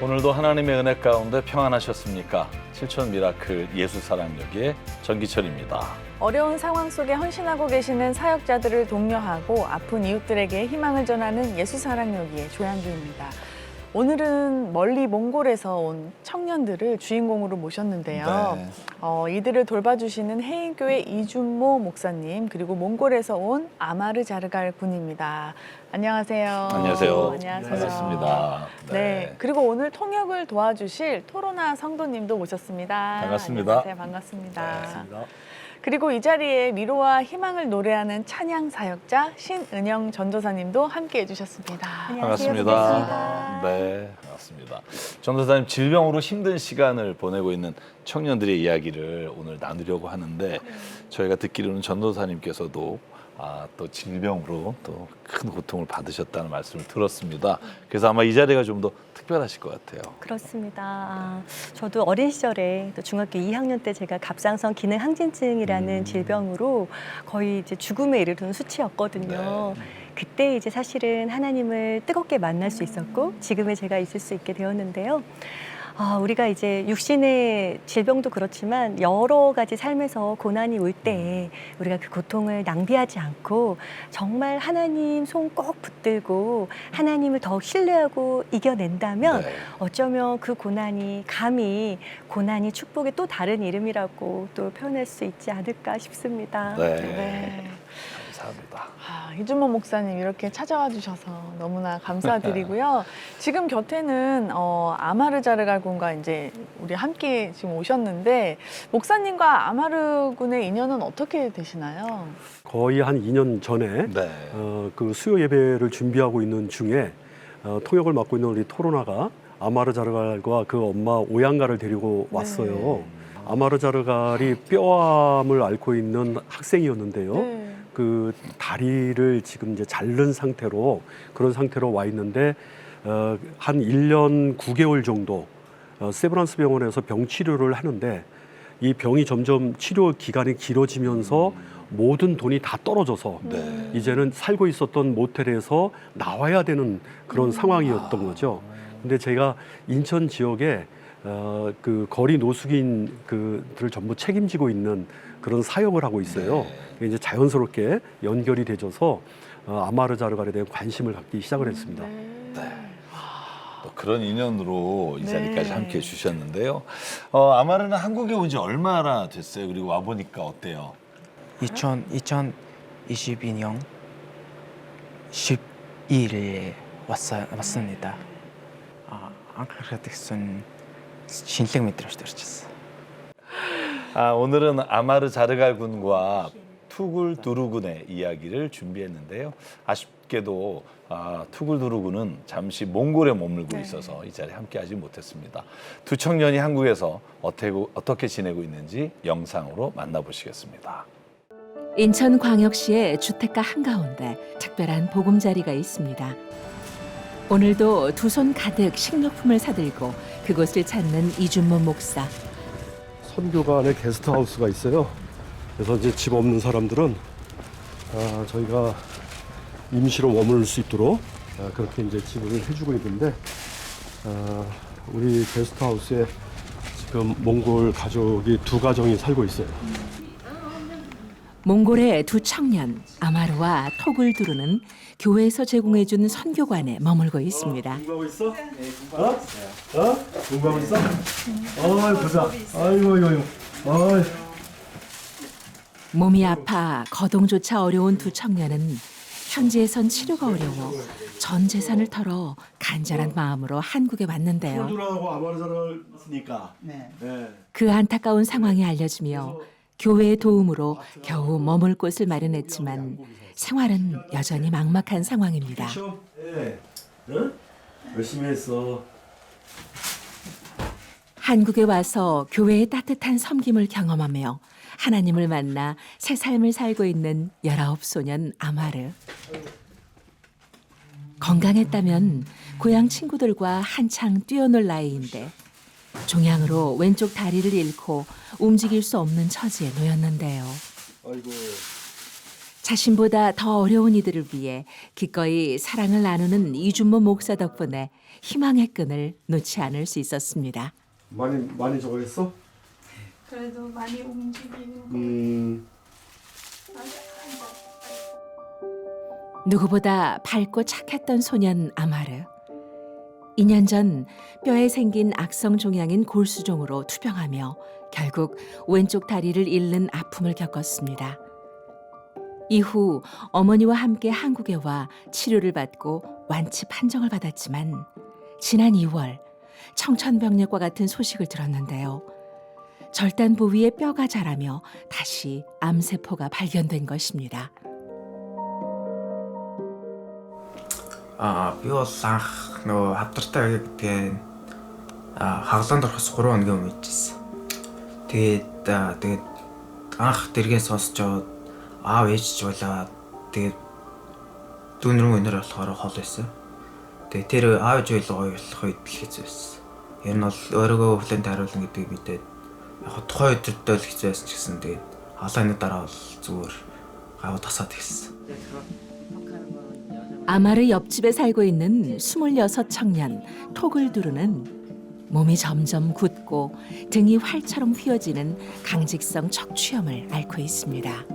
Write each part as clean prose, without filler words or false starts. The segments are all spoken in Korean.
오늘도 하나님의 은혜 가운데 평안하셨습니까? 7000 미라클 예수사랑여기에 전기철입니다. 어려운 상황 속에 헌신하고 계시는 사역자들을 독려하고 아픈 이웃들에게 희망을 전하는 예수사랑여기에 조양규입니다. 오늘은 멀리 몽골에서 온 청년들을 주인공으로 모셨는데요. 네. 이들을 돌봐주시는 해인교회 이준모 목사님, 그리고 몽골에서 온 아마르자르갈 군입니다. 안녕하세요. 안녕하세요. 안녕하세요. 반갑습니다. 네. 그리고 오늘 통역을 도와주실 토로나 성도님도 모셨습니다. 반갑습니다. 안녕하세요. 반갑습니다. 그리고 이 자리에 위로와 희망을 노래하는 찬양 사역자 신은영 전도사님도 함께 해주셨습니다. 반갑습니다. 네, 반갑습니다. 전도사님, 질병으로 힘든 시간을 보내고 있는 청년들의 이야기를 오늘 나누려고 하는데 저희가 듣기로는 전도사님께서도 또 질병으로 또 큰 고통을 받으셨다는 말씀을 들었습니다. 그래서 아마 이 자리가 좀 더 특별하실 것 같아요. 그렇습니다. 저도 어린 시절에 또 중학교 2학년 때 제가 갑상선 기능 항진증이라는 질병으로 거의 이제 죽음에 이르는 수치였거든요. 네. 그때 이제 사실은 하나님을 뜨겁게 만날 수 있었고 지금의 제가 있을 수 있게 되었는데요. 우리가 이제 육신의 질병도 그렇지만 여러 가지 삶에서 고난이 올 때에 우리가 그 고통을 낭비하지 않고 정말 하나님 손 꼭 붙들고 하나님을 더욱 신뢰하고 이겨낸다면 네. 어쩌면 그 고난이 감히 고난이 축복의 또 다른 이름이라고 또 표현할 수 있지 않을까 싶습니다. 네. 감사합니다. 이준모 목사님 이렇게 찾아와 주셔서 너무나 감사드리고요. 지금 곁에는 아마르자르갈 군과 이제 우리 함께 지금 오셨는데 목사님과 아마르 군의 인연은 어떻게 되시나요? 거의 한 2년 전에 네. 그 수요 예배를 준비하고 있는 중에 통역을 맡고 있는 우리 토로나가 아마르자르갈과 그 엄마 오양가를 데리고 왔어요. 아마르자르갈이 뼈암을 앓고 있는 학생이었는데요. 네. 그 다리를 지금 이제 자른 상태로 그런 상태로 와 있는데 한 1년 9개월 정도 세브란스 병원에서 병 치료를 하는데 이 병이 점점 치료 기간이 길어지면서 모든 돈이 다 떨어져서 네. 이제는 살고 있었던 모텔에서 나와야 되는 그런 상황이었던 거죠. 근데 제가 인천 지역에 그 거리 노숙인 그들을 전부 책임지고 있는 그런 사역을 하고 있어요. 이제 자연스럽게 연결이 되져서 아마르자르갈에 대한 관심을 갖기 시작을 했습니다. 네. 또 그런 인연으로 이 자리까지 함께해 주셨는데요. 아마르는 한국에 온 지 얼마나 됐어요? 그리고 와 보니까 어때요? 2022년 12일에 왔습니다. 한국에서는 신랑 мэдрэмж төрчихсэн. 오늘은 아마르자르갈 군과 투굴두르 군의 이야기를 준비했는데요. 아쉽게도 투굴두르 군은 잠시 몽골에 머물고 있어서 이 자리에 함께하지 못했습니다. 두 청년이 한국에서 어떻게 지내고 있는지 영상으로 만나보시겠습니다. 인천광역시의 주택가 한가운데 특별한 보금자리가 있습니다. 오늘도 두 손 가득 식료품을 사들고 그곳을 찾는 이준모 목사. 선교가 안에 게스트하우스가 있어요. 그래서 이제 집 없는 사람들은 저희가 임시로 머물 수 있도록 그렇게 이제 지원을 해주고 있는데 우리 게스트하우스에 지금 몽골 가족이 두 가정이 살고 있어요. 몽골의 두 청년 아마르와 투굴두르는 교회에서 제공해준 선교관에 머물고 있습니다. 공부하고 있어? 네, 공부하고 있어요. 공부하고 있어? 보자. 아이고. 아이. 몸이 아파 거동조차 어려운 두 청년은 현지에선 치료가 어려워 전 재산을 털어 간절한 마음으로 한국에 왔는데요. 투굴두르하고 아마르자르갈 있으니까. 네. 그 안타까운 상황이 알려지며 교회의 도움으로 겨우 머물 곳을 마련했지만 생활은 여전히 막막한 상황입니다. 네. 응? 열심히 했어. 한국에 와서 교회의 따뜻한 섬김을 경험하며 하나님을 만나 새 삶을 살고 있는 19소년 아마르. 건강했다면 고향 친구들과 한창 뛰어놀 나이인데 종양으로 왼쪽 다리를 잃고 움직일 수 없는 처지에 놓였는데요. 아이고. 자신보다 더 어려운 이들을 위해 기꺼이 사랑을 나누는 이준모 목사 덕분에 희망의 끈을 놓지 않을 수 있었습니다. 많이 저거 했어? 그래도 많이 움직이는 거. 누구보다 밝고 착했던 소년 아마르. 2년 전 뼈에 생긴 악성 종양인 골수종으로 투병하며 결국 왼쪽 다리를 잃는 아픔을 겪었습니다. 이후 어머니와 함께 한국에 와 치료를 받고 완치 판정을 받았지만 지난 2월 청천벽력과 같은 소식을 들었는데요. 절단 부위에 뼈가 자라며 다시 암세포가 발견된 것입니다. Би бол анх нөгөө хавдартай гэдэг хаглаанд орохоос 3 хоногийн өмнө мэдчихсэн. Тэгээд анх дэргээ сонсож аваад аав ээжч болоо. Тэгээд дүүнрэн өнөр болохоор хол байсан. Тэгээд тэр аав ээж байлгаа болох үед л хэцүү байсан. Ер нь бол өөрийгөө хүлээн харуулна гэдгийг мэдээд яг тухайн өдөртөө л хэцүү байсан ч гэсэн тэгээд халааны дараа бол зүгээр гавь тасаад ирсэн. 아마르 옆집에 살고 있는 26 청년 투굴두르는 몸이 점점 굳고 등이 활처럼 휘어지는 강직성 척추염을 앓고 있습니다.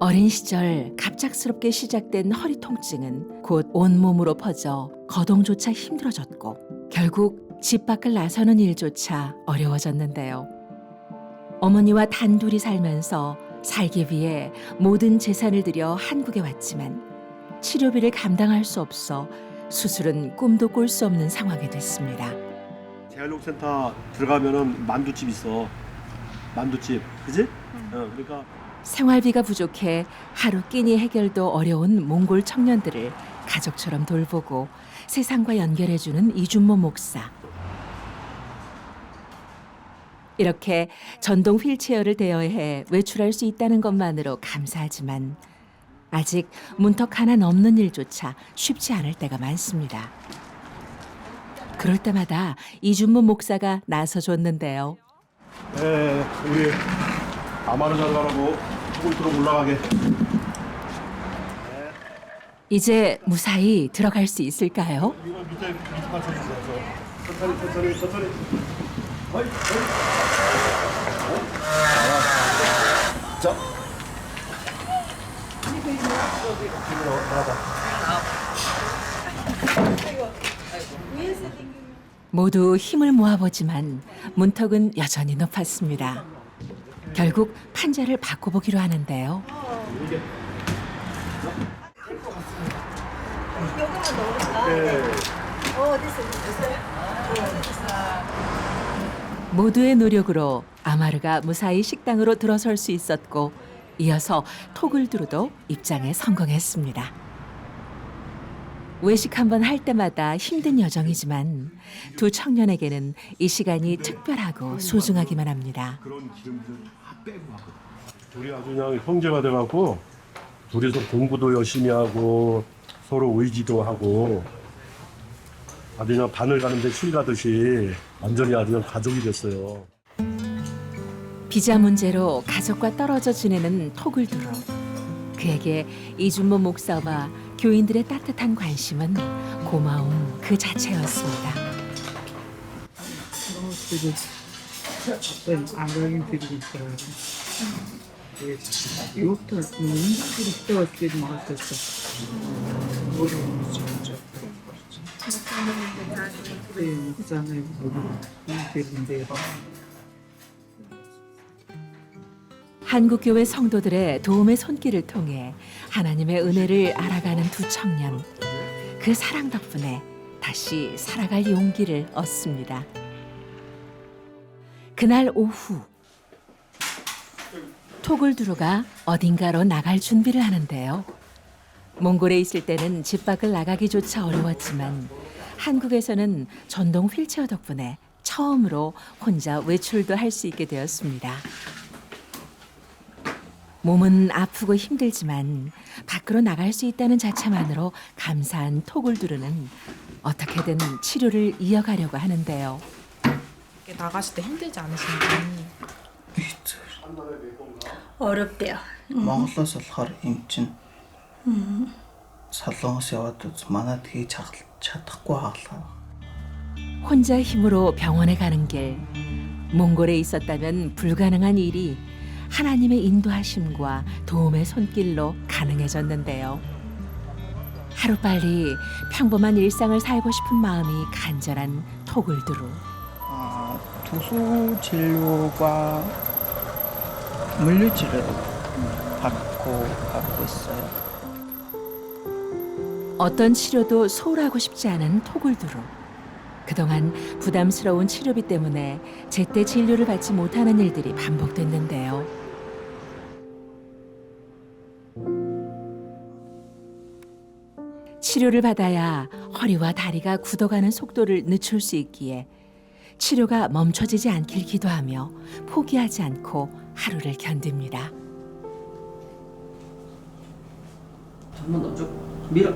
어린 시절 갑작스럽게 시작된 허리 통증은 곧 온몸으로 퍼져 거동조차 힘들어졌고 결국 집 밖을 나서는 일조차 어려워졌는데요. 어머니와 단둘이 살면서 살기 위해 모든 재산을 들여 한국에 왔지만 치료비를 감당할 수 없어 수술은 꿈도 꿀 수 없는 상황이 됐습니다. 재활용센터 들어가면은 만두집 있어. 만두집, 그지? 그러니까 생활비가 부족해 하루 끼니 해결도 어려운 몽골 청년들을 가족처럼 돌보고 세상과 연결해주는 이준모 목사. 이렇게 전동 휠체어를 대여해 외출할 수 있다는 것만으로 감사하지만 아직 문턱 하나 넘는 일조차 쉽지 않을 때가 많습니다. 그럴 때마다 이준모 목사가 나서줬는데요. 네, 우리 아마르자르갈하고 투굴두르 올라가게. 이제 무사히 들어갈 수 있을까요? 이거 밑에 받쳐주세요. 천천히. 자. 모두 힘을 모아보지만 문턱은 여전히 높았습니다. 결국 판자를 바꿔보기로 하는데요. 모두의 노력으로 아마르가 무사히 식당으로 들어설 수 있었고 이어서 투굴두르도 입장에 성공했습니다. 외식 한번 할 때마다 힘든 여정이지만 두 청년에게는 이 시간이 특별하고 소중하기만 합니다. 그런 기름들 다 빼고 하거든. 둘이 아주 그냥 형제가 돼갖고 둘이서 공부도 열심히 하고 서로 의지도 하고 아주 그냥 바늘 가는데 실 가듯이 완전히 아주 그냥 가족이 됐어요. 비자 문제로 가족과 떨어져 지내는 투굴두르. 그에게 이준모 목사와 교인들의 따뜻한 관심은 고마움 그 자체였습니다. 한국교회 성도들의 도움의 손길을 통해 하나님의 은혜를 알아가는 두 청년. 그 사랑 덕분에 다시 살아갈 용기를 얻습니다. 그날 오후 투굴두르가 어딘가로 나갈 준비를 하는데요. 몽골에 있을 때는 집 밖을 나가기조차 어려웠지만 한국에서는 전동 휠체어 덕분에 처음으로 혼자 외출도 할 수 있게 되었습니다. 몸은 아프고 힘들지만 밖으로 나갈 수 있다는 자체만으로 감사한 투굴두르는 어떻게든 치료를 이어가려고 하는데요. 나가실 때 힘들지 않으신가요? 어렵대요. Монголоос болохоор эм чин солонгос яваад манад хийж чадахгүй хаалгаа. 혼자 힘으로 병원에 가는 길, 몽골에 있었다면 불가능한 일이 하나님의 인도하심과 도움의 손길로 가능해졌는데요. 하루빨리 평범한 일상을 살고 싶은 마음이 간절한 투굴두르. 도수 진료가 물리치료를 받고 있어요. 어떤 치료도 소홀하고 싶지 않은 투굴두르. 그동안 부담스러운 치료비 때문에 제때 진료를 받지 못하는 일들이 반복됐는데요. 치료를 받아야 허리와 다리가 굳어가는 속도를 늦출 수 있기에 치료가 멈춰지지 않길 기도하며 포기하지 않고 하루를 견딥니다. 한번 더 쭉 밀어.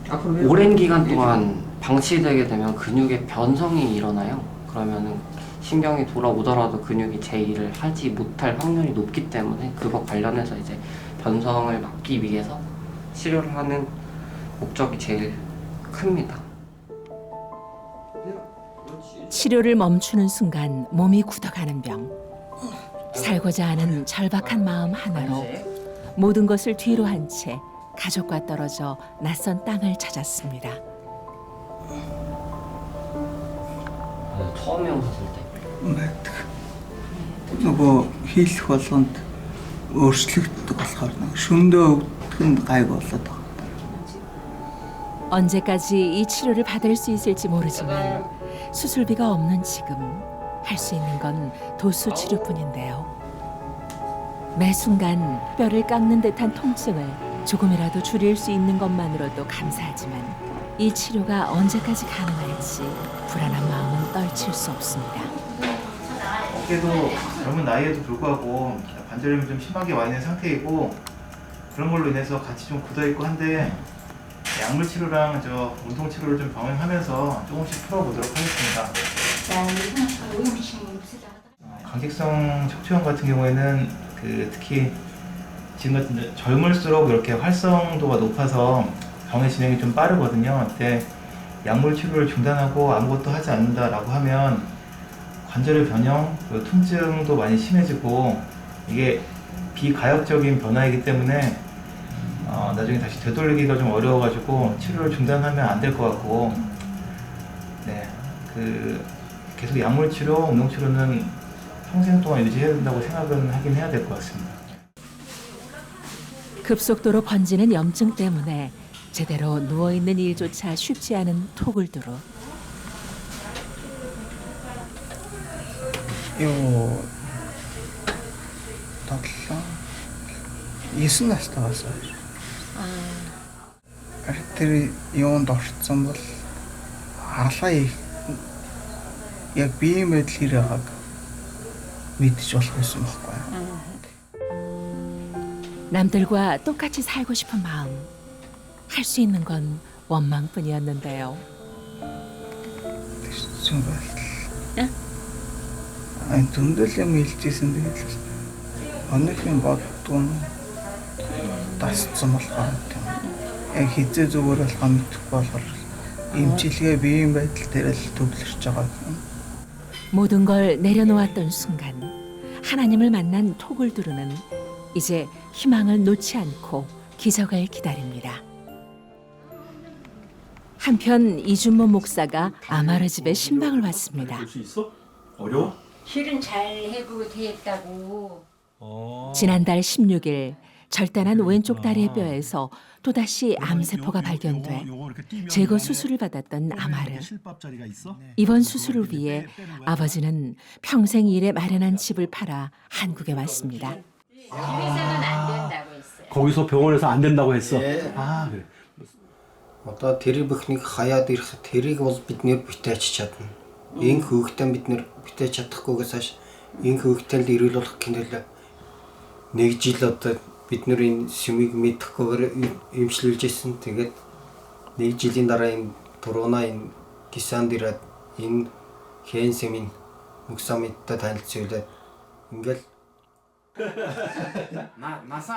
앞으로 밀어. 오랜 기간 동안 방치되게 되면 근육의 변성이 일어나요. 그러면은 신경이 돌아오더라도 근육이 제 일을 하지 못할 확률이 높기 때문에 그거 관련해서 이제 변성을 막기 위해서 치료를 하는 목적이 제일 큽니다. 치료를 멈추는 순간 몸이 굳어가는 병. 살고자 하는 절박한 마음 하나로 모든 것을 뒤로 한 채 가족과 떨어져 낯선 땅을 찾았습니다. 처음에 오셨을 때 Мэддэг. Нөгөө хийх болгонд өөрчлөгддөг болохоор шөндөө өвдөх нь гайг болоод байгаа. 언제까지 이 치료를 받을 수 있을지 모르지만 수술비가 없는 지금 할 수 있는 건 도수 치료뿐인데요. 매 순간 뼈를 깎는 듯한 통증을 조금이라도 줄일 수 있는 것만으로도 감사하지만 이 치료가 언제까지 가능할지 불안한 마음은 떨칠 수 없습니다. 어깨도 젊은 나이에도 불구하고 관절염이 좀 심하게 와 있는 상태이고 그런 걸로 인해서 같이 좀 굳어 있고 한데 약물 치료랑 운동 치료를 좀 병행하면서 조금씩 풀어보도록 하겠습니다. 강직성 척추염 같은 경우에는 특히 지금 같은 젊을수록 이렇게 활성도가 높아서 병의 진행이 좀 빠르거든요. 그때 약물 치료를 중단하고 아무것도 하지 않는다라고 하면 관절의 변형, 통증도 많이 심해지고 이게 비가역적인 변화이기 때문에 나중에 다시 되돌리기가 좀 어려워가지고 치료를 중단하면 안 될 것 같고, 네, 계속 약물 치료, 운동 치료는 평생 동안 유지해야 된다고 생각은 하긴 해야 될 것 같습니다. 급속도로 번지는 염증 때문에 제대로 누워있는 일조차 쉽지 않은 투굴두르. Юу 9 настай байсан. Тэр юунд орцсон бол халаа яг биеийн байдал хэрэг байгааг мэдчих болох байсан байхгүй юу? 남들과 똑같이 살고 싶은 마음. 할 수 있는 건 원망뿐이었는데요. Тэгсэн байдал. Дүндэл юм хэлжсэн тэгээд өнөөхийн боддгоо тасцсан болохоор яг хизээ зүгээр болохоо мэдэхгүй болохоор имчилгээ биеийн байдал дээр л төвлөрч байгаа. 모든 걸 내려놓았던 순간 하나님을 만난 투굴두르는 이제 희망을 놓지 않고 기적을 기다립니다. 한편 이준모 목사가 아마르 집에 신방을 왔습니다. 볼 수 있어? 어려워? 실은 잘 해보고 되었다고. 지난달 16일 절단한 왼쪽 다리의 뼈에서 또다시 암세포가 발견돼 제거 수술을 받았던 아마르. 이번 수술을 위해 아버지는 평생 일에 마련한 집을 팔아 한국에 왔습니다. 집에서는 안 된다고 했어요. 거기서 병원에서 안 된다고 했어? 네. 아 그래. Одоо тэр бүхнийг хаяад ирэх тэрийг бол бид нэр бүтээж чадна. Энэ хөөгтөө бид нэр бүтээж чадахгүйгээс хойш энэ хөөгтэй л ирүүл болох гэнээл нэг жил одоо бид нэр энэ сүмийг мэдэхгүйгээр эмчилүүлж ирсэн. Тэгээд нэг жилийн дараа энэ турууна энэ гисанд ирээд энэ хэн сэмийн муксамиттай танилцуулаад ингээл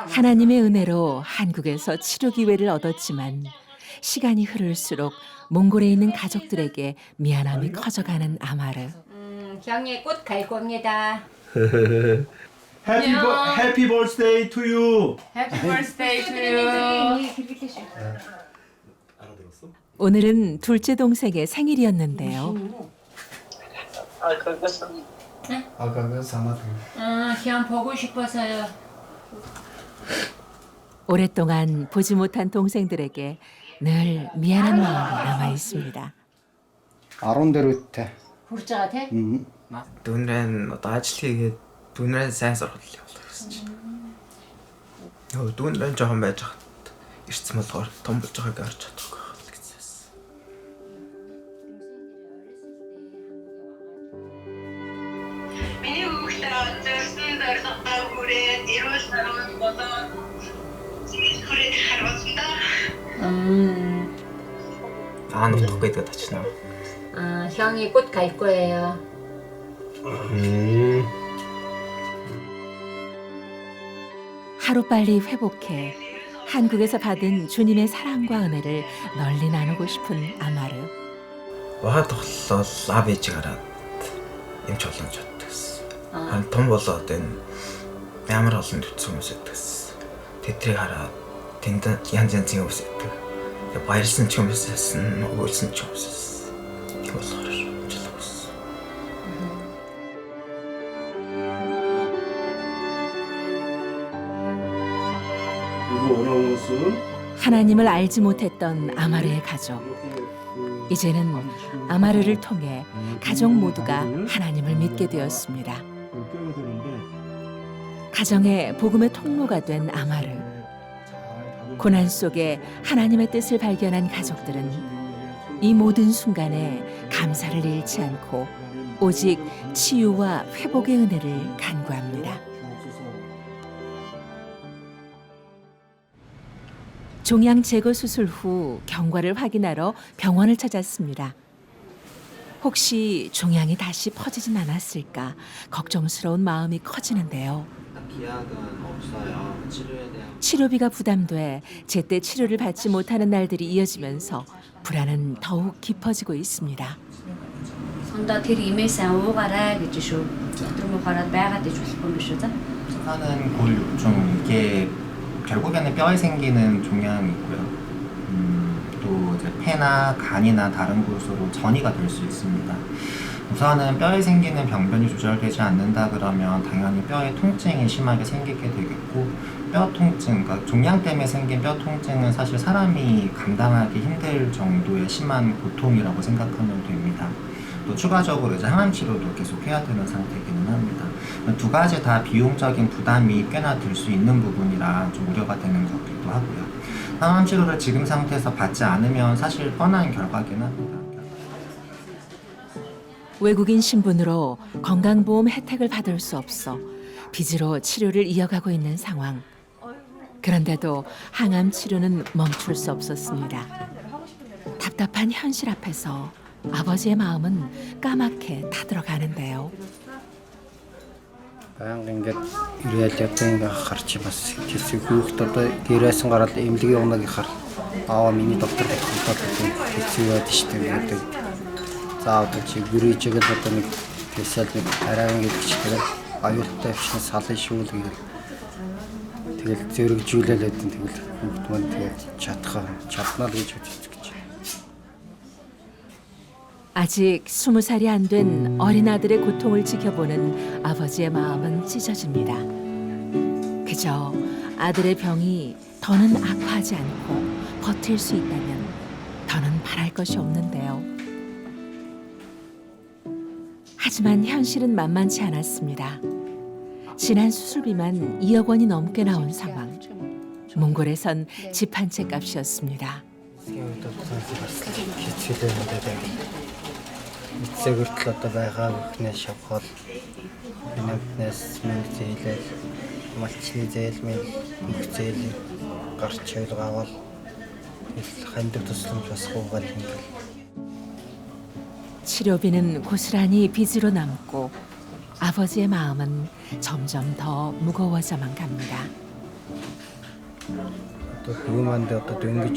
하나님의 은혜로 한국에서 치료 기회를 얻었지만 시간이 흐를수록 몽골에 있는 가족들에게 미안함이 커져가는 아마르. 형의 꽃 갈 겁니다. Happy birthday to you. Happy birthday to you. 오늘은 둘째 동생의 생일이었는데요. 형 보고 싶어서요. 오랫동안 보지 못한 동생들에게 늘 미안한 마음이 남아 있습니다. 14-тэй. хүрч байгаа тий? Дүүнрэн одоо ажил хийгээд дүүнрэн сайн сургууль явуулах гэсэн чинь. Нөө дүүнрэн жоохон байж хат ирсэн болохоор том болж байгааг харж чадахгүй байна гэсэн. Миний хүүхдээ зөвсөн дөрөвдөө хүрээд ирүүл нарууд болоод зинээс хүрээд харвасан да. Аанах гэдэг очно. 형이 곧 갈 거예요. 하루빨리 회복해 한국에서 받은 주님의 사랑과 은혜를 널리 나누고 싶은 아마르. Бага тоглол лав ээж гараад эмч боломж боддогс. Хан том болоод энэ ямар олон төцсөн хүмүүс гэдэгс. Тэдрийг хараад тэнд янз янзын хүмүүс гэдэг. Тэгээ баярсан ч хүмүүсээс нь өгүүлсэн ч хүмүүсээс. Тийм болохоор ажиллагс. 하나님을 알지 못했던 아마르의 가족. 이제는 아마르를 통해 가족 모두가 하나님을 믿게 되었습니다. 가정의 복음의 통로가 된 아마르. 고난 속에 하나님의 뜻을 발견한 가족들은 이 모든 순간에 감사를 잃지 않고 오직 치유와 회복의 은혜를 간구합니다. 종양 제거 수술 후 경과를 확인하러 병원을 찾았습니다. 혹시 종양이 다시 퍼지진 않았을까 걱정스러운 마음이 커지는데요. 기약은 없어요. 치료에 대한 치료비가 부담돼 제때 치료를 받지 못하는 날들이 이어지면서 불안은 더욱 깊어지고 있습니다. 선다 тэр имээ сайн уугаарай гэж шүү. өдрөмө гараад байгаад иж болохгүй юм шүү дээ. 하는 골육종 이게 결국에는 뼈에 생기는 종양이고요. 또 이제 폐나 간이나 다른 곳으로 전이가 될 수 있습니다. 우선은 뼈에 생기는 병변이 조절되지 않는다 그러면 당연히 뼈에 통증이 심하게 생기게 되겠고 뼈 통증, 그러니까 종양 때문에 생긴 뼈 통증은 사실 사람이 감당하기 힘들 정도의 심한 고통이라고 생각하면 됩니다. 또 추가적으로 이제 항암 치료도 계속 해야 되는 상태이기는 합니다. 두 가지 다 비용적인 부담이 꽤나 들 수 있는 부분이라 좀 우려가 되는 것 같기도 하고요. 항암 치료를 지금 상태에서 받지 않으면 사실 뻔한 결과긴 합니다. 외국인 신분으로 건강보험 혜택을 받을 수 없어 빚으로 치료를 이어가고 있는 상황. 그런데도 항암 치료는 멈출 수 없었습니다. 답답한 현실 앞에서 아버지의 마음은 까맣게 타들어가는데요. Баян ингээд ирээд явдаг гарч бас хэсэг хүүхэд одоо гэрээсэн гараад эмнэлэг явна гэхаар аава миний доктор хэлээд хэцүү байдаг шүү дээ гэдэг. За одоо чи бүрийжгээд одоо нэг тэсэл нэг арайг гэдэг чигээр аюултайөвчнө салын шүүл гэдэг. Тэгэл зэрэгжүүлээд байдаг тэгэл хүүхэд маань тэгээд чаднаа л гэж бодчих гэж. 아직 20살이 안 된 어린아들의 고통을 지켜보는 아버지의 마음은 찢어집니다. 그저 아들의 병이 더는 악화하지 않고 버틸 수 있다면 더는 바랄 것이 없는데요. 하지만 현실은 만만치 않았습니다. 지난 수술비만 2억 원이 넘게 나온 상황. 몽골에선 집 한 채 값이었습니다. Эцэгэртэл одоо байгаа бүхнээс шавхаад бинээс мэлзээлэл малчны зээлмэл бүхцээл гарч ойлгаавал хандив тусламж бас гуугаад ингээл 치료비는 고스란히 빚으로 남고 아버지의 마음은 점점 더 무거워져만 갑니다. Одоо бүгманд одоо дөнгөж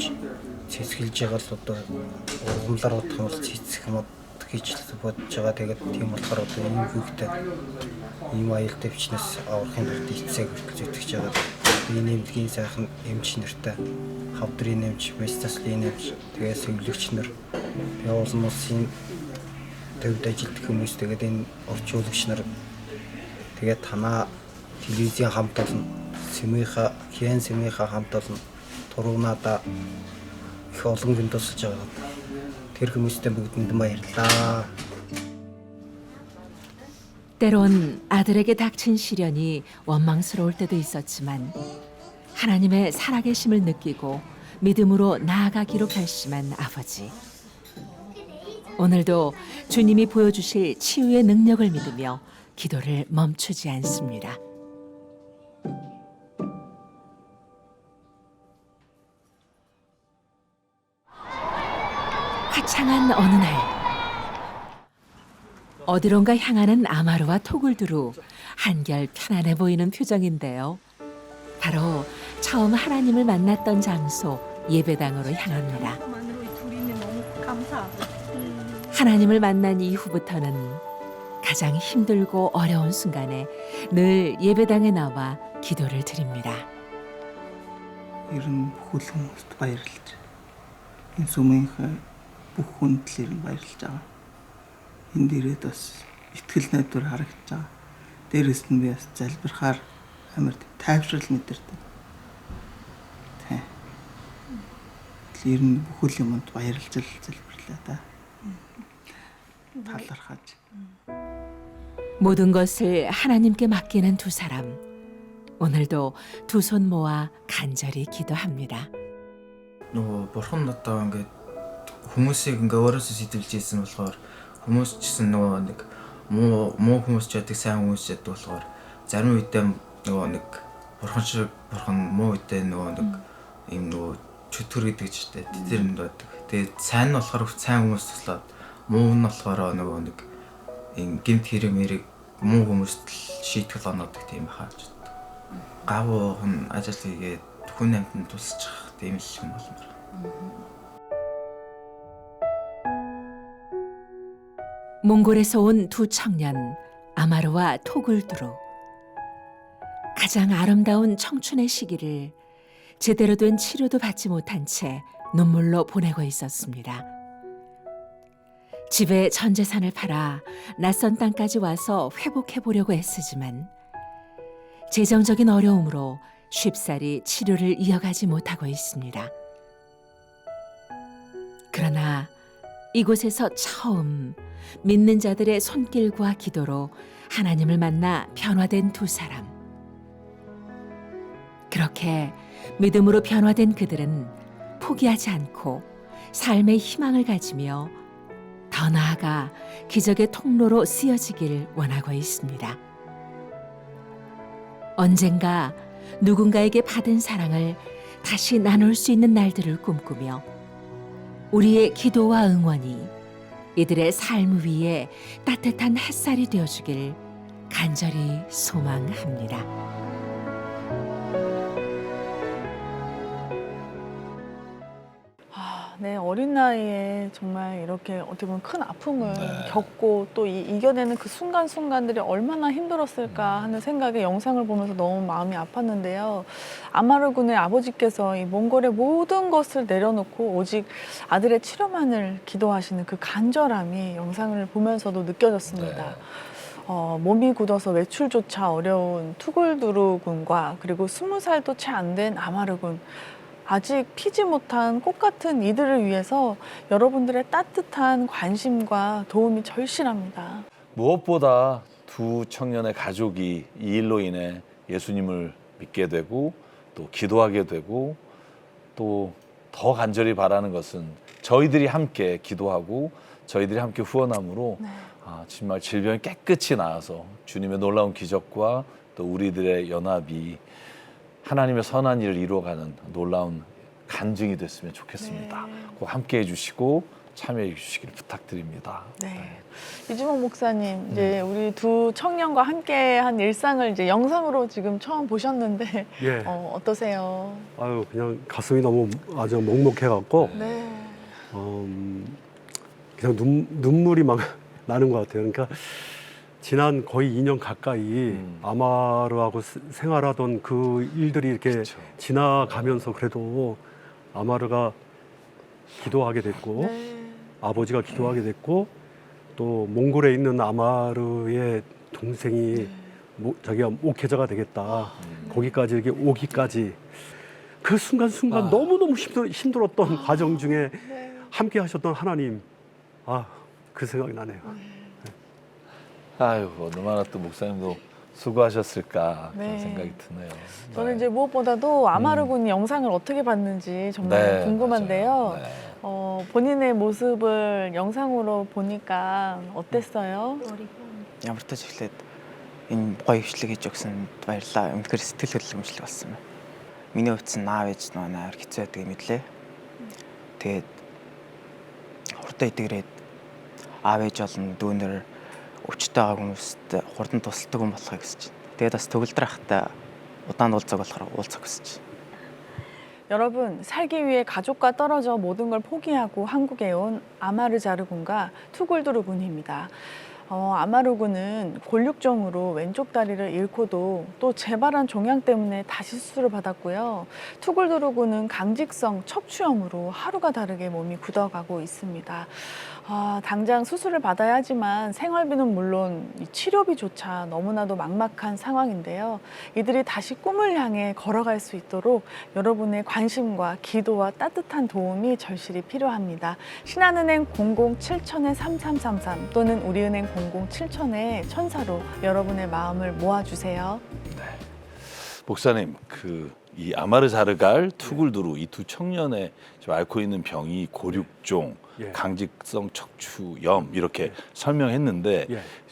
цэцгэлж байгаа л одоо ургамлаар бодох юм бол цэцэх юм хийж бодож байгаа. Тэгээд тийм болохоор одоо ийм хүүхдээ ийм аюултай бичнээс аврахын тулд эцэг зүтгэж байгаа. Энэ нэмлэгийн сайхан эмч нартай хавдрын нэмч, местаслын нэмч, тэгээд сэвлэгч нар явуулсан улсын төвд ажилтг хүмүүс, тэгээд энэ орчуулагч нар, тэгээд танаа телевизийн хамт олон семейха хамт олон туруунаада их олон гин тусалж байгаа. Тэр хүмүүстээ бүгдэнд баярлалаа. 때론 아들에게 닥친 시련이 원망스러울 때도 있었지만 하나님의 살아계심을 느끼고 믿음으로 나아가기로 결심한 아버지. 오늘도 주님이 보여주실 치유의 능력을 믿으며 기도를 멈추지 않습니다. 화창한 어느 날 어디론가 향하는 아마르와 투굴두르, 한결 편안해 보이는 표정인데요. 바로 처음 하나님을 만났던 장소 예배당으로 향합니다. 하나님을 만난 이후부터는 가장 힘들고 어려운 순간에 늘 예배당에 나와 기도를 드립니다. 이런 бүхэл хүмүүст баярлаж. Энэ сүмийнхээ бүх хүндлээр баярлаж байгаа. Энд ирээд бас итгэл найдвар харагдаж байгаа. Дээрээс нь би бас залбирахаар амар тайвшрал мэдэрдэг. Тэ. Тэр нь бүхэл юмд баярлж залбирлаа да. талархаж. 모든 것을 하나님께 맡기는 두 사람. 오늘도 두 손 모아 간절히 기도합니다. нөгөө бурхан одоо ингээд хүмүүсийг ингээ өөрөөсөө сэтэлж ийсэн болохоор хүмүүс ч гэсэн нөгөө нэг муу хүмүүс ч яддаг, сайн хүмүүс ч яддаг болохоор зарим үедээ нөгөө нэг бурхан шиг бурхан, муу үедээ нөгөө нэг юм нөгөө чөтгөр гэдэг ч гэдэг тэр нь байдаг. Тэгээд сайн нь болохоор сайн хүмүүс туслаад, муу нь болохоор нөгөө нэг юм гэмт хэрэмэрийг муу хүмүүст шийтгэл оноодаг тийм хааж. Гавуу хүн ажил хийгээд хүн амьтанд тусчих тийм л юм болмоор. 몽골에서 온 두 청년 아마르와 투굴두르. 가장 아름다운 청춘의 시기를 제대로 된 치료도 받지 못한 채 눈물로 보내고 있었습니다. 집에 전 재산을 팔아 낯선 땅까지 와서 회복해 보려고 애쓰지만 재정적인 어려움으로 쉽사리 치료를 이어가지 못하고 있습니다. 그러나 이곳에서 처음 믿는 자들의 손길과 기도로 하나님을 만나 변화된 두 사람. 그렇게 믿음으로 변화된 그들은 포기하지 않고 삶의 희망을 가지며 더 나아가 기적의 통로로 쓰여지길 원하고 있습니다. 언젠가 누군가에게 받은 사랑을 다시 나눌 수 있는 날들을 꿈꾸며 우리의 기도와 응원이 이들의 삶 위에 따뜻한 햇살이 되어주길 간절히 소망합니다. 네, 어린 나이에 정말 이렇게 어떻게 보면 큰 아픔을 겪고 또 이겨내는 그 순간순간들이 얼마나 힘들었을까 하는 생각에 영상을 보면서 너무 마음이 아팠는데요. 아마르 군의 아버지께서 이 몽골의 모든 것을 내려놓고 오직 아들의 치료만을 기도하시는 그 간절함이 영상을 보면서도 느껴졌습니다. 몸이 굳어서 외출조차 어려운 투굴두르 군과 그리고 20살도 채 안 된 아마르 군. 아직 피지 못한 꽃 같은 이들을 위해서 여러분들의 따뜻한 관심과 도움이 절실합니다. 무엇보다 두 청년의 가족이 이 일로 인해 예수님을 믿게 되고 또 기도하게 되고 또 더 간절히 바라는 것은 저희들이 함께 기도하고 저희들이 함께 후원함으로 정말 질병이 깨끗이 나아서 주님의 놀라운 기적과 또 우리들의 연합이 하나님의 선한 일을 이루어가는 놀라운 간증이 됐으면 좋겠습니다. 꼭 함께 해주시고 참여해 주시길 부탁드립니다. 네. 이주먹 목사님, 이제 우리 두 청년과 함께한 일상을 이제 영상으로 지금 처음 보셨는데 예. 어떠세요? 아유, 그냥 가슴이 너무 아주 먹먹해갖고 네. 그냥 눈물이 막 나는 것 같아요. 그러니까 지난 거의 2년 가까이 아마르하고 생활하던 그 일들이 이렇게 그쵸. 지나가면서 그래도 아마르가 기도하게 됐고 아버지가 기도하게 됐고 또 몽골에 있는 아마르의 동생이 자기가 목회자가 되겠다. 거기까지 이렇게 오기까지 그 순간순간 너무너무 힘들었던 과정 중에 함께 하셨던 하나님, 그 생각이 나네요. 아유, 얼마나 또 목사님도 수고하셨을까 그런 네. 생각이 드네요. 저는 이제 무엇보다도 아마르 군이 영상을 어떻게 봤는지 정말 네, 궁금한데요. 맞아요. 본인의 모습을 영상으로 보니까 어땠어요? Ямар ч тач эхлээд энэ гоё хвшлэг хийж өгсөнд баярлалаа. Үнэхээр сэтгэл хөдлөмжлөг болсон байна. Миний хувьд нь аав ээж маань амар хэцүү байдгийг мэдлээ. Тэгээд хурдан идэгрээд аав ээж болон дүүнэр өвчтэй байгаа хүмүүст хурдан тусалдаг хүн болохыг хүсэж байна. Тэгээд бас төгөлдөр ахтай удаан уулзах болохоор уулзах хүсэж байна. 여러분, 살기 위해 가족과 떨어져 모든 걸 포기하고 한국에 온 아마르자르 군과 투굴두르 군입니다. 아마르 군은 골육종으로 왼쪽 다리를 잃고도 또 재발한 종양 때문에 다시 수술을 받았고요. 투굴두르 군은 강직성 척추염으로 하루가 다르게 몸이 굳어가고 있습니다. 당장 수술을 받아야 하지만 생활비는 물론 이 치료비조차 너무나도 막막한 상황인데요. 이들이 다시 꿈을 향해 걸어갈 수 있도록 여러분의 관심과 기도와 따뜻한 도움이 절실히 필요합니다. 신한은행 007천에3333 또는 우리은행 007천에 천사로 여러분의 마음을 모아주세요. 네. 목사님, 이 아마르자르갈 투굴두르 이 두 청년의 지금 앓고 있는 병이 골육종, 강직성 척추염 이렇게 설명했는데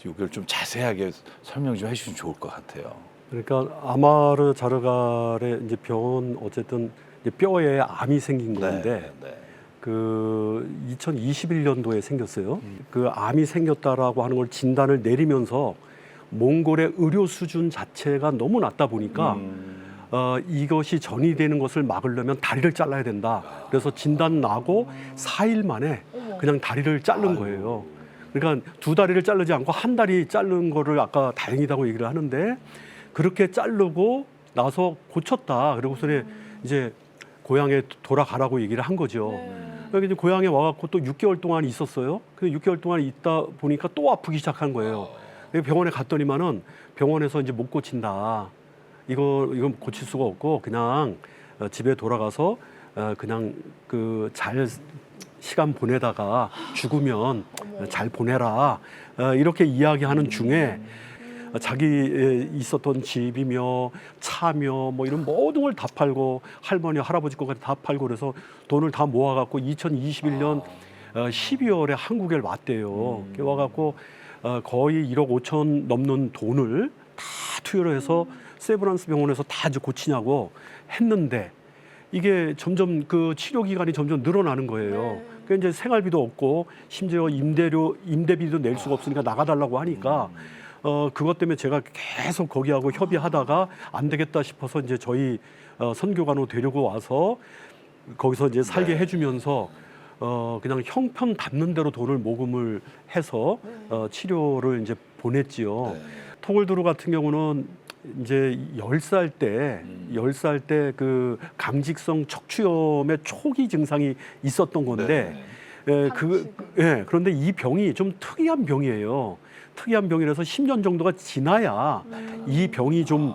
이걸 좀 자세하게 설명 좀 해주시면 좋을 것 같아요. 그러니까 아마르자르갈의 이제 병은 어쨌든 이제 뼈에 암이 생긴 건데 그 2021년도에 생겼어요. 그 암이 생겼다라고 하는 걸 진단을 내리면서 몽골의 의료 수준 자체가 너무 낮다 보니까 이것이 전이되는 것을 막으려면 다리를 잘라야 된다. 그래서 진단 나고 4일 만에 그냥 다리를 자른 거예요. 그러니까 두 다리를 자르지 않고 한 다리 자른 거를 아까 다행이다고 얘기를 하는데 그렇게 자르고 나서 고쳤다. 그러고서는 이제 고향에 돌아가라고 얘기를 한 거죠. 그러니까 이제 고향에 와갖고 또 6개월 동안 있었어요. 그 6개월 동안 있다 보니까 또 아프기 시작한 거예요. 병원에 갔더니만은 병원에서 이제 못 고친다. 이건 고칠 수가 없고 그냥 집에 돌아가서 그냥 잘 시간 보내다가 죽으면 잘 보내라 이렇게 이야기하는 중에 자기 있었던 집이며 차며 뭐 이런 모든 걸 다 팔고 할머니 할아버지 것까지 다 팔고 그래서 돈을 다 모아갖고 2021년 12월에 한국에 왔대요. 와갖고 거의 1억 5천 넘는 돈을 다 투여를 해서 세브란스 병원에서 다 이제 고치냐고 했는데 이게 점점 그 치료 기간이 점점 늘어나는 거예요. 그러니까 이제 생활비도 없고 심지어 임대비도 낼 수가 없으니까 나가달라고 하니까 그것 때문에 제가 계속 거기하고 협의하다가 안 되겠다 싶어서 이제 저희 선교관으로 데리고 와서 거기서 이제 살게 해주면서 그냥 형편 닿는 대로 돈을 모금을 해서 치료를 이제 보냈지요. 투굴두르 같은 경우는 이제 10살 때 그 강직성 척추염의 초기 증상이 있었던 건데 그런데 이 병이 좀 특이한 병이에요. 특이한 병이라서 10년 정도가 지나야 이 병이 좀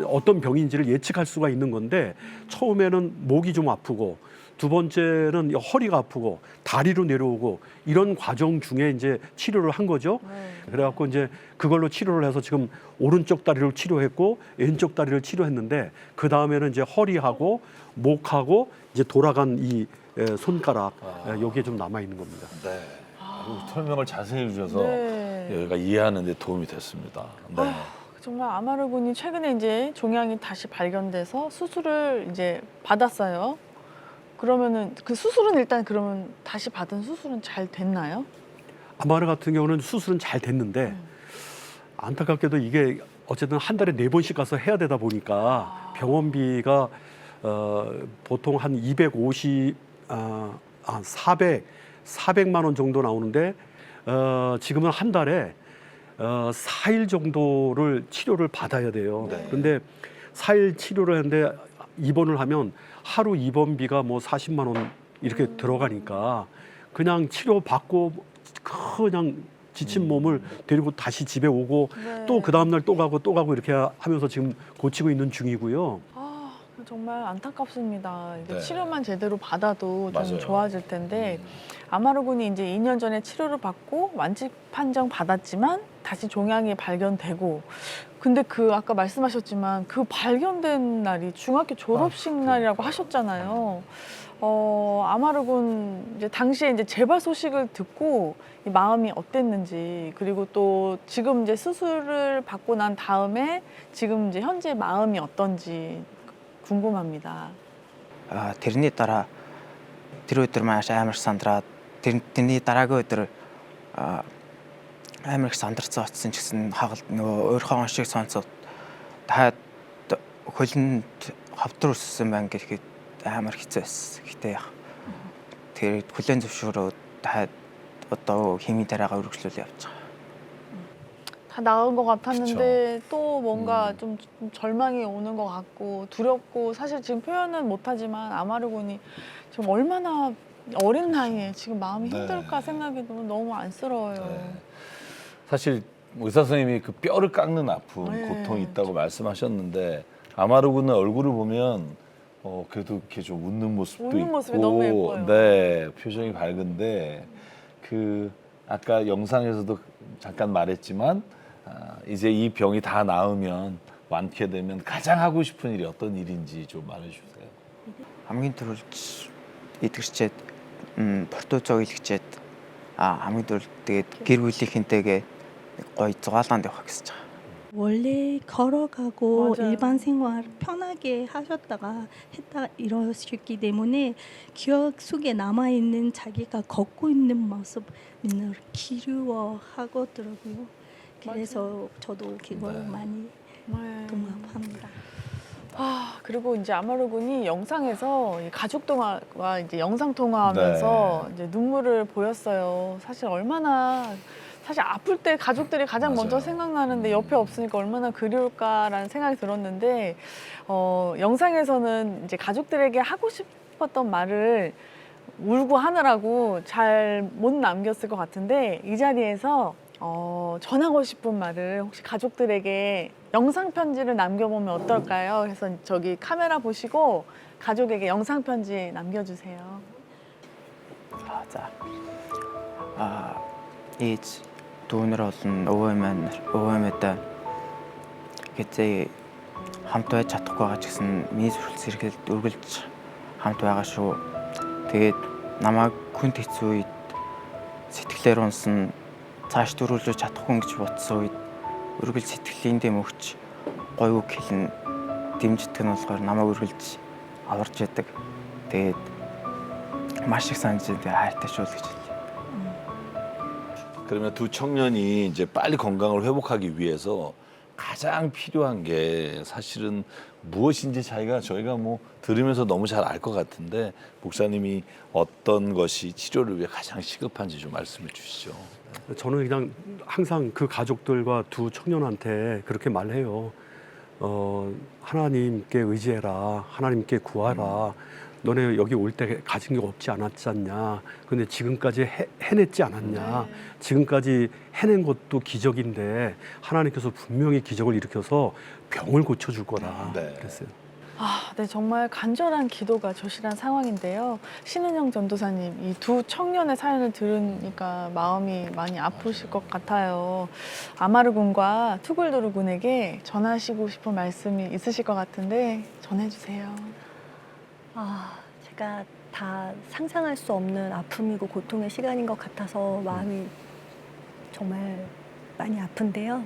어떤 병인지를 예측할 수가 있는 건데 처음에는 목이 좀 아프고 두 번째는 허리가 아프고 다리로 내려오고 이런 과정 중에 이제 치료를 한 거죠. 그래갖고 이제 그걸로 치료를 해서 지금 오른쪽 다리를 치료했고 왼쪽 다리를 치료했는데 그 다음에는 이제 허리하고 목하고 이제 돌아간 이 손가락 여기에 좀 남아 있는 겁니다. 네. 설명을 자세히 해주셔서 여기가 이해하는 데 도움이 됐습니다. 네. 정말 아마르 군이 최근에 이제 종양이 다시 발견돼서 수술을 이제 받았어요. 그러면은 그 수술은 일단 그러면 다시 받은 수술은 잘 됐나요? 아마르 같은 경우는 수술은 잘 됐는데 안타깝게도 이게 어쨌든 한 달에 4번씩 가서 해야 되다 보니까 병원비가 보통 한 400만 원 정도 나오는데 지금은 한 달에 4일 정도를 치료를 받아야 돼요. 네. 근데 4일 치료를 하는데 입원을 하면 하루 입원비가 뭐 40만 원 이렇게 들어가니까 그냥 치료 받고 그냥 지친 몸을 데리고 다시 집에 오고 네. 또 그 다음날 또 가고 이렇게 하면서 지금 고치고 있는 중이고요. 정말 안타깝습니다. 이게 네. 치료만 제대로 받아도 좀 맞아요. 좋아질 텐데 아마르 군이 이제 2년 전에 치료를 받고 완치 판정 받았지만 다시 종양이 발견되고 근데 그 아까 말씀하셨지만 그 발견된 날이 중학교 졸업식 날이라고 하셨잖아요. 아마르 군 이제 당시에 이제 재발 소식을 듣고 이 마음이 어땠는지 그리고 또 지금 이제 수술을 받고 난 다음에 지금 이제 현재 마음이 어떤지 궁금합니다. тэрний дараа тэр өдөр маш амар сандраад тэрний дараагийн өдөр амар их сандарцсан очсон ч гэсэн хагалт нөгөө өөрийнхөө оншиг сонсоод дахиад хөлөнд хавдар үссэн байна гэхэд амар хэцүү байсан. Гэтэ тэр хүлэн зөвшөөрөөд дахиад одоо химийн дараагаа үргэлжлүүл явж байгаа. 다 나은 것 같았는데 또 뭔가 좀 절망이 오는 것 같고 두렵고 사실 지금 표현은 못하지만 아마르 군이 지금 얼마나 어린 나이에 지금 마음이 힘들까 생각이 너무 안쓰러워요. 네. 사실 의사 선생님이 그 뼈를 깎는 아픔, 네. 고통이 있다고 말씀하셨는데 아마르 군의 얼굴을 보면 그래도 이렇게 좀 웃는 모습도 웃는 있고, 모습이 너무 예뻐요. 네, 표정이 밝은데 그 아까 영상에서도 잠깐 말했지만 이제 이 병이 다 나으면 완쾌되면 가장 하고 싶은 일이 어떤 일인지 좀 말해주세요. хамгийн түрүүлж идэвхжээд портуцог илгэжээд хамгийн түрүүл тэгээд гэр бүлийнхэнтэйгээ гоё зугаалаанд явах гэж байгаа. 원래 걸어가고 맞아요. 일반 생활 편하게 하셨다가 했다 이러셨기 때문에 기억 속에 남아있는 자기가 걷고 있는 모습을 기루어하더라고요. 그래서 저도 그걸 많이 동감합니다. 그리고 이제 아마르 군이 영상에서 가족 통화와 이제 영상 통화하면서 이제 눈물을 보였어요. 사실 아플 때 가족들이 가장 먼저 생각나는데 옆에 없으니까 얼마나 그리울까라는 생각이 들었는데 영상에서는 이제 가족들에게 하고 싶었던 말을 울고 하느라고 잘 못 남겼을 것 같은데 이 자리에서 전하고 싶은 말을 혹시 가족들에게 영상 편지를 남겨보면 어떨까요? 그래서 저기 카메라 보시고 가족에게 영상 편지 남겨주세요. За. Ээж дүүнэр болон өвөө мэдээ гэзээ хамт байж чадахгүй байгаа ч гэсэн миний зүрхэл сэргэлд үргэлж хамт байгаа шүү. Тэгээд намайг хүнд хэцүү үед сэтгэлээр унсан цааш дөрвөлж чадахгүй гэж бодсон үед үргэлж сэтгэлийн дэм өгч гоё үг хэлэн дэмждэг нь болохоор намайг үргэлж аварж яадаг. Тэгээд маш их санджид хайртай шүү л гэж хэллээ. 그러면 두 청년이 이제 빨리 건강을 회복하기 위해서 가장 필요한 게 사실은 무엇인지 저희가 뭐 들으면서 너무 잘 알 것 같은데 목사님이 어떤 것이 치료를 위해 가장 시급한지 좀 말씀해 주시죠. 저는 그냥 항상 그 가족들과 두 청년한테 그렇게 말해요. 하나님께 의지해라. 하나님께 구하라. 너네 여기 올 때 가진 게 없지 않았지 않냐. 근데 지금까지 해냈지 않았냐. 지금까지 해낸 것도 기적인데 하나님께서 분명히 기적을 일으켜서 병을 고쳐줄 거다. 그랬어요. 네, 정말 간절한 기도가 절실한 상황인데요. 신은영 전도사님, 이 두 청년의 사연을 들으니까 마음이 많이 아프실 것 같아요. 아마르 군과 투굴두르 군에게 전하시고 싶은 말씀이 있으실 것 같은데 전해주세요. 제가 다 상상할 수 없는 아픔이고 고통의 시간인 것 같아서 마음이 정말 많이 아픈데요.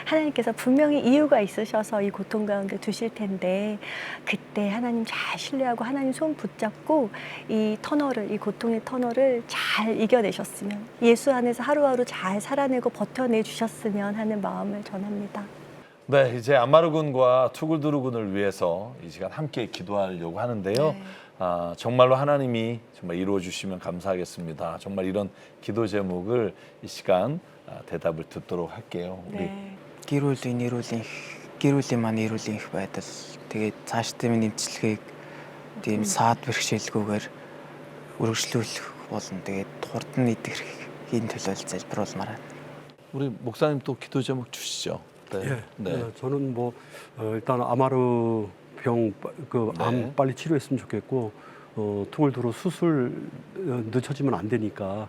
하나님께서 분명히 이유가 있으셔서 이 고통 가운데 두실 텐데 그때 하나님 잘 신뢰하고 하나님 손 붙잡고 이 고통의 터널을 잘 이겨내셨으면 예수 안에서 하루하루 잘 살아내고 버텨내 주셨으면 하는 마음을 전합니다. 네, 이제 아마르 군과 투굴두르 군을 위해서 이 시간 함께 기도하려고 하는데요. 정말로 하나님이 정말 이루어 주시면 감사하겠습니다. 정말 이런 기도 제목을 이 시간 대답을 듣도록 할게요. 우리 гэр бүлийн маань эрүүлийн их байдал тэгээд цаашдын нэмцлэгийг тийм саад бэрхшээлгүйгээр үргэлжлүүлэх болно. Тэгээд хурдан идэх эрхийн төлөө залбируулмаар байна. 우리 목사님 또 기도 제목 주시죠. 저는 일단 아마르 병 암 빨리 치료했으면 좋겠고 투굴두르 수술 늦춰지면 안 되니까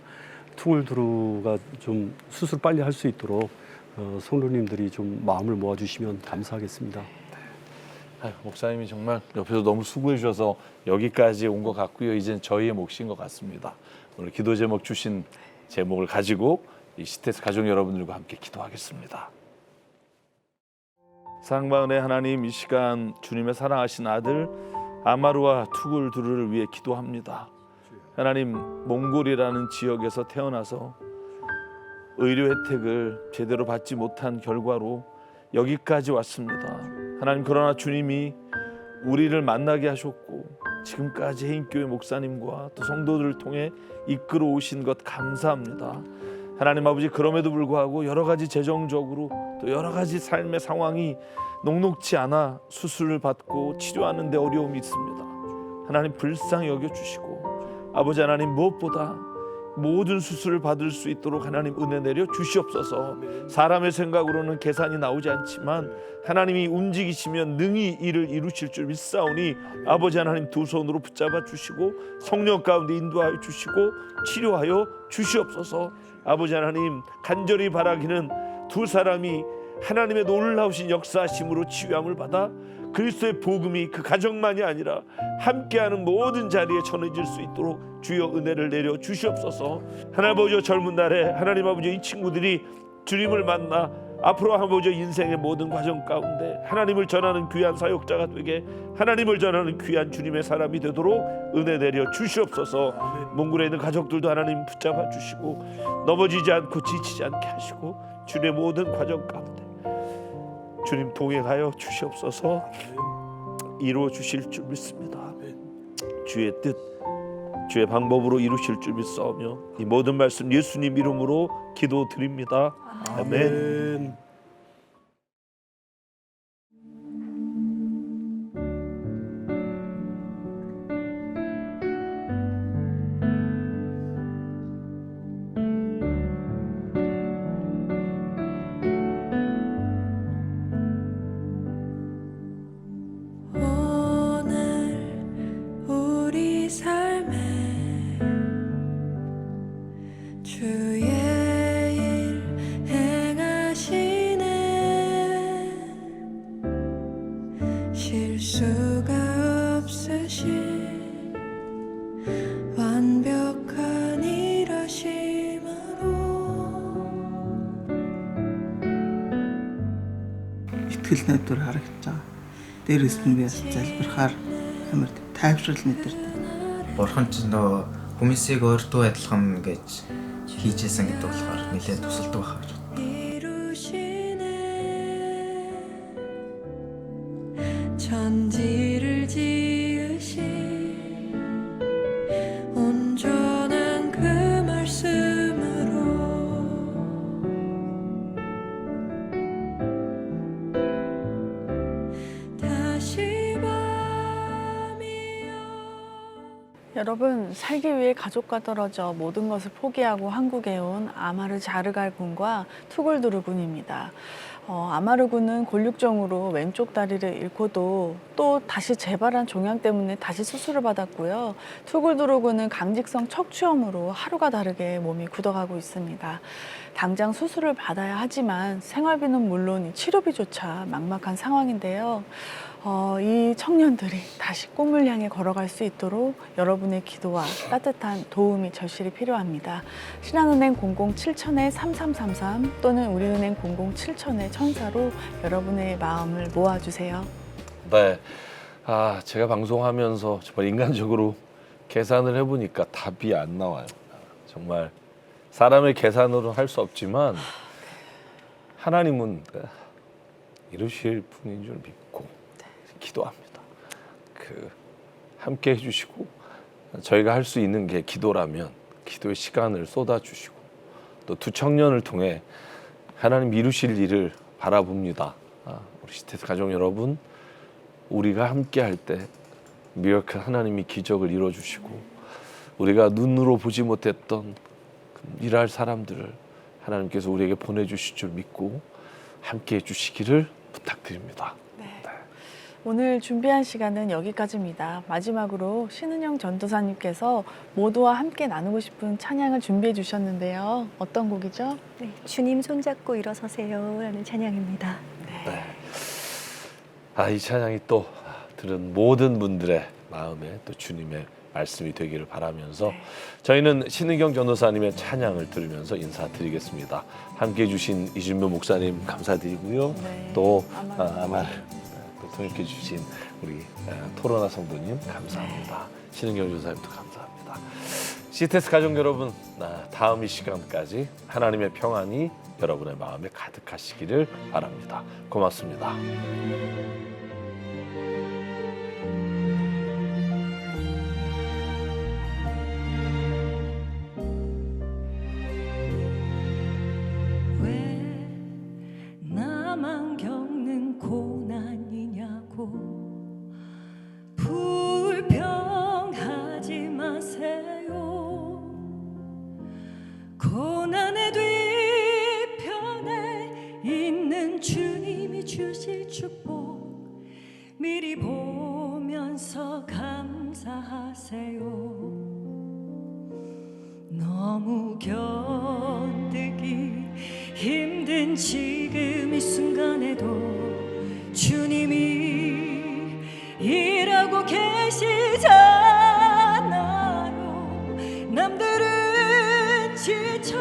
투굴두르가 좀 수술 빨리 할 수 있도록 성도님들이 좀 마음을 모아주시면 감사하겠습니다. 목사님이 정말 옆에서 너무 수고해 주셔서 여기까지 온 것 같고요. 이젠 저희의 몫인 것 같습니다. 오늘 기도 제목 주신 제목을 가지고 이 시테스 가족 여러분들과 함께 기도하겠습니다. 사랑과 은혜 하나님, 이 시간 주님의 사랑하신 아들 아마르와 투굴두르를 위해 기도합니다. 하나님, 몽골이라는 지역에서 태어나서 의료 혜택을 제대로 받지 못한 결과로 여기까지 왔습니다. 하나님, 그러나 주님이 우리를 만나게 하셨고 지금까지 해인교회 목사님과 또 성도들을 통해 이끌어 오신 것 감사합니다. 하나님 아버지, 그럼에도 불구하고 여러 가지 재정적으로 또 여러 가지 삶의 상황이 녹록지 않아 수술을 받고 치료하는 데 어려움이 있습니다. 하나님, 불쌍히 여겨주시고 아버지 하나님, 무엇보다 모든 수술을 받을 수 있도록 하나님 은혜 내려 주시옵소서. 사람의 생각으로는 계산이 나오지 않지만 하나님이 움직이시면 능히 이를 이루실 줄 믿사오니 아버지 하나님, 두 손으로 붙잡아 주시고 성령 가운데 인도하여 주시고 치료하여 주시옵소서. 아버지 하나님, 간절히 바라기는 두 사람이 하나님의 놀라우신 역사심으로 치유함을 받아 그리스도의 복음이 그 가정만이 아니라 함께하는 모든 자리에 전해질 수 있도록 주여 은혜를 내려 주시옵소서. 하나님 아버지, 젊은 날에 하나님 아버지 이 친구들이 주님을 만나 앞으로 아버지 인생의 모든 과정 가운데 하나님을 전하는 귀한 사역자가 되게, 하나님을 전하는 귀한 주님의 사람이 되도록 은혜 내려 주시옵소서. 몽골에 있는 가족들도 하나님 붙잡아 주시고 넘어지지 않고 지치지 않게 하시고 주님의 모든 과정 가운데 주님 동행하여 주시옵소서. 이루어 주실 줄 믿습니다. 주의 뜻, 주의 방법으로 이루실 줄 믿사오며 이 모든 말씀 예수님 이름으로 기도드립니다. 아멘. итгэл найдвар харагдаж байгаа. Дээрээс нь би залбирахаар амар тайвшрал мэдэрдэг. Бурхан ч нөө хүмүүсийг өөртөө адилхан гэж хийжсэн гэдэг болохоор нэлээд тусалдаг байна. 천지를 지으신 온전한 그 말씀으로 다시 밤이여. 여러분, 살기 위해 가족과 떨어져 모든 것을 포기하고 한국에 온 아마르자르갈 군과 투굴두르 군입니다. 아마르 군은 골육종으로 왼쪽 다리를 잃고도 또 다시 재발한 종양 때문에 다시 수술을 받았고요. 투굴두르 군은 강직성 척추염으로 하루가 다르게 몸이 굳어가고 있습니다. 당장 수술을 받아야 하지만 생활비는 물론 이 치료비조차 막막한 상황인데요. 이 청년들이 다시 꿈을 향해 걸어갈 수 있도록 여러분의 기도와 따뜻한 도움이 절실히 필요합니다. 신한은행 007천에3333 또는 우리은행 007천에1000로 여러분의 마음을 모아주세요. 네, 제가 방송하면서 정말 인간적으로 계산을 해보니까 답이 안 나와요. 정말 사람의 계산으로 할 수 없지만 하나님은 이루실 분인 줄 믿고 기도합니다. 함께 해주시고 저희가 할 수 있는 게 기도라면 기도의 시간을 쏟아주시고 또 두 청년을 통해 하나님 이루실 일을 바라봅니다. 우리 시테스 가족 여러분, 우리가 함께 할 때 미라클 하나님이 기적을 이루어주시고 우리가 눈으로 보지 못했던 일할 사람들을 하나님께서 우리에게 보내주실 줄 믿고 함께 해주시기를 부탁드립니다. 오늘 준비한 시간은 여기까지입니다. 마지막으로 신은영 전도사님께서 모두와 함께 나누고 싶은 찬양을 준비해 주셨는데요. 어떤 곡이죠? 네, 주님 손잡고 일어서세요 라는 찬양입니다. 이 찬양이 또 들은 모든 분들의 마음에 또 주님의 말씀이 되기를 바라면서 저희는 신은경 전도사님의 찬양을 들으면서 인사드리겠습니다. 함께해 주신 이준묘 목사님 감사드리고요. 또 아마르 통역해 주신 우리 토로나 성도님 감사합니다. 신은경 전도사님도 감사합니다. 시테스 가족 여러분, 다음 이 시간까지 하나님의 평안이 여러분의 마음에 가득하시기를 바랍니다. 고맙습니다. 나만 겪는 고난이냐고 불평하지 마세요. 고난의 뒤편에 있는 주님이 주실 축복 미리 보면서 감사하세요. 너무 견디기 힘든 지금 이 순간에도 주님이 일하고 계시잖아요. 남들은 지쳐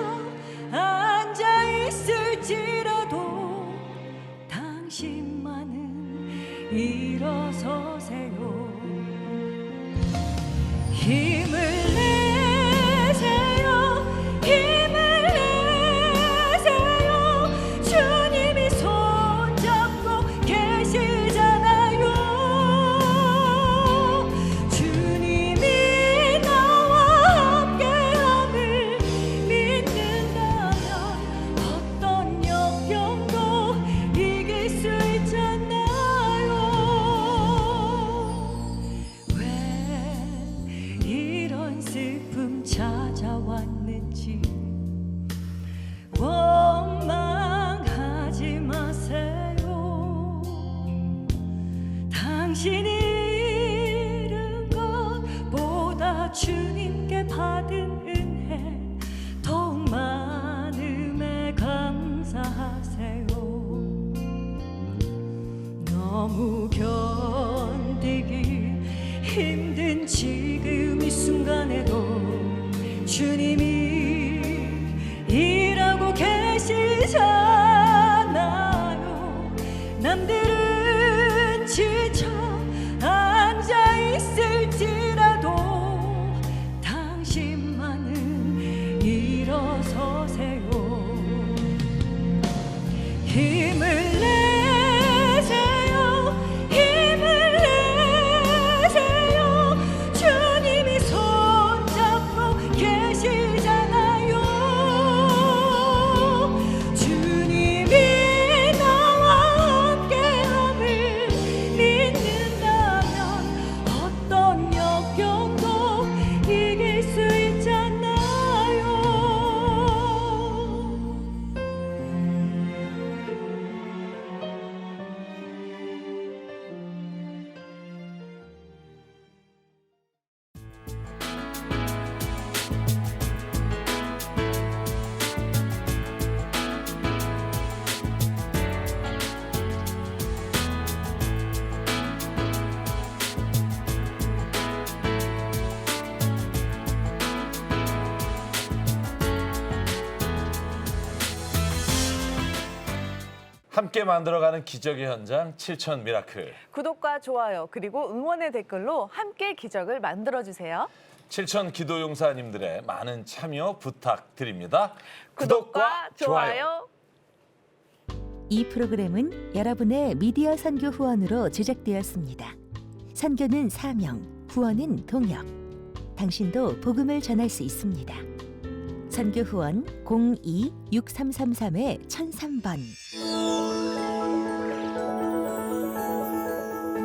앉아 있을지라도 당신만은 일어서세요. 힘을 내세요. 힘을 주님이 손잡고 계시잖아요. 주님이 나와 함께함을 믿는다면 어떤 역경도 이길 수 있잖아요. 왜 이런 슬픔 찾아왔는지 원망하지 마세요. 당신이 잃은 것보다 주님께 받은 은혜 더욱 많음에 감사하세요. 너무 견디기 힘든 지금 이 순간에도 주님이 일하고 계시잖아요. 남들은 지쳐 앉아 있을지라도 당신만은 일어서세요. 힘을 내세요. 힘을 내세요. 주님이 손잡고 계시잖아요. 주님이 나와 함께함을 믿는다면 어떤 역경도 이길 수 있잖아요. 함께 만들어가는 기적의 현장 7000 미라클. 구독과 좋아요 그리고 응원의 댓글로 함께 기적을 만들어주세요. 7000 기도용사님들의 많은 참여 부탁드립니다. 구독과 좋아요. 이 프로그램은 여러분의 미디어 선교 후원으로 제작되었습니다. 선교는 사명, 후원은 동역. 당신도 복음을 전할 수 있습니다. 선교 후원 02-6333-1003번.